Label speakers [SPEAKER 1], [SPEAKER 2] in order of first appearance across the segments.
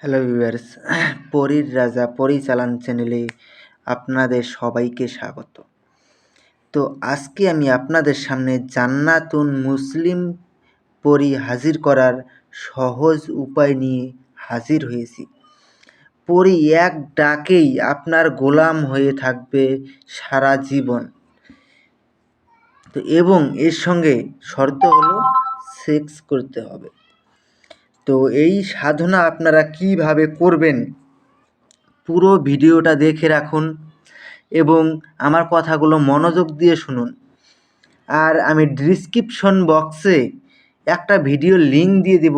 [SPEAKER 1] Hello viewers, পরীর রাজা পরিচালন চ্যানেলে আপনাদের সবাইকে স্বাগত। তো আজকে আমি আপনাদের সামনে জান্নাতুন মুসলিম পরী হাজির করার সহজ উপায় নিয়ে হাজির হয়েছি। পরী এক ডাকেই আপনার গোলাম হয়ে থাকবে সারা জীবন। তো এবং এর সঙ্গে শর্ত হলো সেক্স করতে হবে। তো এই সাধনা আপনারা কিভাবে করবেন পুরো ভিডিওটা দেখে রাখুন এবং আমার কথাগুলো মনোযোগ দিয়ে শুনুন। আর আমি ডিসক্রিপশন বক্সে একটা ভিডিও লিঙ্ক দিয়ে দিব,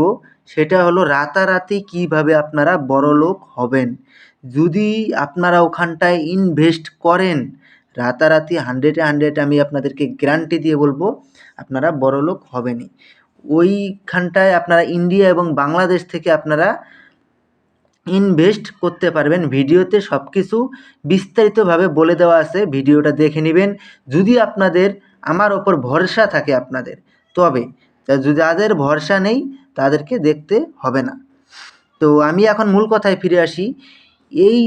[SPEAKER 1] সেটা হলো রাতারাতি কিভাবে আপনারা বড়লোক হবেন। যদি আপনারা ওখানটায় ইনভেস্ট করেন রাতারাতি 100-এ 100 আমি আপনাদেরকে গ্যারান্টি দিয়ে বলবো আপনারা বড়লোক হবেনই। ওইখানটায় আপনারা ইন্ডিয়া এবং বাংলাদেশ থেকে আপনারা ইনভেস্ট করতে পারবেন। ভিডিওতে সব কিছু বিস্তারিতভাবে বলে দেওয়া আছে, ভিডিওটা দেখে নেবেন। যদি আপনাদের আমার ওপর ভরসা থাকে আপনাদের, তবে যাদের ভরসা নেই তাদেরকে দেখতে হবে না। তো আমি এখন মূল কথায় ফিরে আসি। এই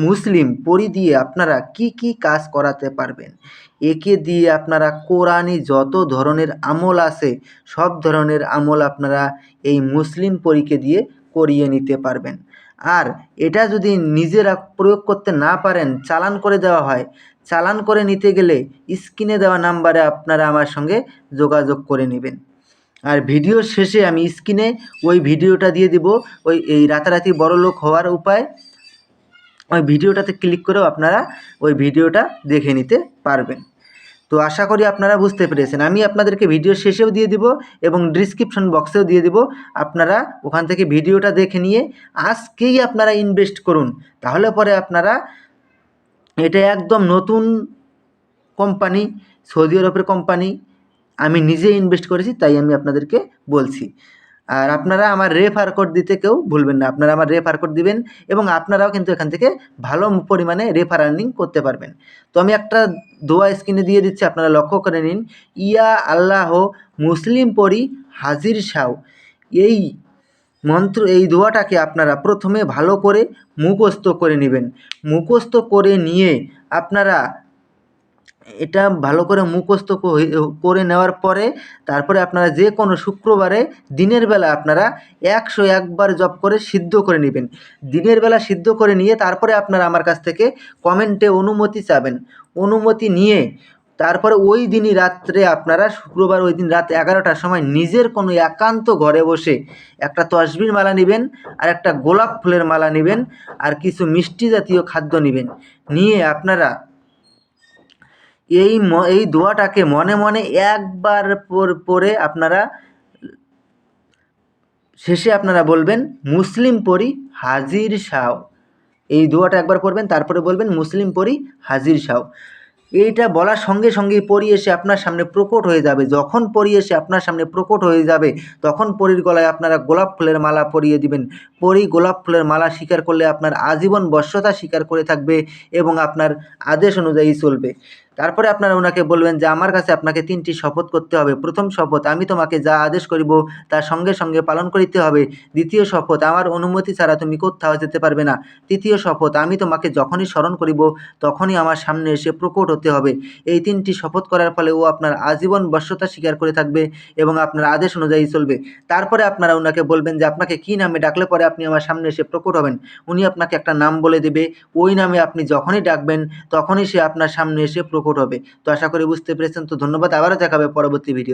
[SPEAKER 1] মুসলিম পরী দিয়ে আপনারা কি কি কাজ করাতে পারবেন। একে দিয়ে আপনারা কোরআনি যত ধরনের আমল আছে সব ধরনের আমল আপনারা এই মুসলিম পরীকে দিয়ে করিয়ে নিতে পারবেন। আর এটা যদি নিজেরা প্রয়োগ করতে না পারেন, চালান করে দেওয়া হয়, চালান করে নিতে গেলে স্ক্রিনে দেওয়া নাম্বারে আপনারা আমার সঙ্গে যোগাযোগ করে নেবেন। আর ভিডিওর শেষে আমি স্ক্রিনে ওই ভিডিওটা দিয়ে দিব, এই রাতারাতি বড়লোক হওয়ার উপায়। ওই ভিডিওটাতে ক্লিক করেও আপনারা ওই ভিডিওটা দেখে নিতে পারবেন। তো আশা করি আপনারা বুঝতে পেরেছেন। আমি আপনাদেরকে ভিডিও শেষেও দিয়ে দিব এবং ডিসক্রিপশন বক্সেও দিয়ে দিব। আপনারা ওখান থেকে ভিডিওটা দেখে নিয়ে আজকেই আপনারা ইনভেস্ট করুন। তাহলে পরে আপনারা, এটা একদম নতুন কোম্পানি, সৌদি আরবের কোম্পানি, আমি নিজে ইনভেস্ট করেছি তাই আমি আপনাদেরকে বলছি। আর আপনারা আমার রেফার কোড দিতে কেউ ভুলবেন না। আপনারা আমার রেফার কোড দিবেন এবং আপনারাও কিন্তু এখান থেকে ভালো পরিমাণে রেফার আর্নিং করতে পারবেন। তো আমি একটা দোয়া স্ক্রিনে দিয়ে দিচ্ছি, আপনারা লক্ষ্য করে নিন। ইয়া আল্লাহ মুসলিম পরী হাজির সাও, এই মন্ত্র, এই দোয়াটাকে আপনারা প্রথমে ভালো করে মুখস্থ করে নেবেন। মুখস্থ করে নিয়ে আপনারা এটা ভালো করে মুখস্থ করে নেওয়ার পরে তারপরে আপনারা যে কোনো শুক্রবারে দিনের বেলা আপনারা 101 বার জপ করে সিদ্ধ করে নেবেন। দিনের বেলা সিদ্ধ করে নিয়ে তারপরে আপনারা আমার কাছ থেকে কমেন্টে অনুমতি চাবেন। অনুমতি নিয়ে তারপরে ওই দিনই রাত্রে আপনারা, শুক্রবার ওই দিন রাত 11টার সময় নিজের কোনো একান্ত ঘরে বসে একটা তসবির মালা নেবেন, আর একটা গোলাপ ফুলের মালা নেবেন, আর কিছু মিষ্টি জাতীয় খাদ্য নেবেন। নিয়ে আপনারা এই দোয়াটাকে মনে মনে একবার পরে আপনারা শেষে আপনারা বলবেন মুসলিম পরী হাজির সাও। এই দোয়াটা একবার পড়বেন, তারপরে বলবেন মুসলিম পরী হাজির সাও। এইটা বলার সঙ্গে সঙ্গেই পরী এসে আপনার সামনে প্রকট হয়ে যাবে। যখন পরী এসে আপনার সামনে প্রকট হয়ে যাবে তখন পরীর গলায় আপনারা গোলাপ ফুলের মালা পরিয়ে দিবেন। পরী গোলাপ ফুলের মালা স্বীকার করলে আপনার আজীবন বশ্যতা স্বীকার করে থাকবে এবং আপনার আদেশ অনুযায়ী চলবে। তারপরে আপনারা ওনাকে বলবেন যে আমার কাছে আপনাকে 3টি শপথ করতে হবে। প্রথম শপথ, আমি তোমাকে যা আদেশ করিব তার সঙ্গে সঙ্গে পালন করিতে হবে। দ্বিতীয় শপথ, আমার অনুমতি ছাড়া তুমি কোথাও যেতে পারবে না। তৃতীয় শপথ, আমি তোমাকে যখনই স্মরণ করিব তখনই আমার সামনে এসে প্রকট হতে হবে। এই 3টি শপথ করার ফলে ও আপনার আজীবন বশ্যতা স্বীকার করে থাকবে এবং আপনার আদেশ অনুযায়ী চলবে। তারপরে আপনারা ওনাকে বলবেন যে আপনাকে কী নামে ডাকলে পরে আপনি আমার সামনে এসে প্রকট হবেন। উনি আপনাকে একটা নাম বলে দেবে, ওই নামে আপনি যখনই ডাকবেন তখনই সে আপনার সামনে এসে প্রকট হবে। তো আশা করি বুঝতে পেরেছেন। তো ধন্যবাদ, আবারও দেখা হবে পরবর্তী ভিডিও।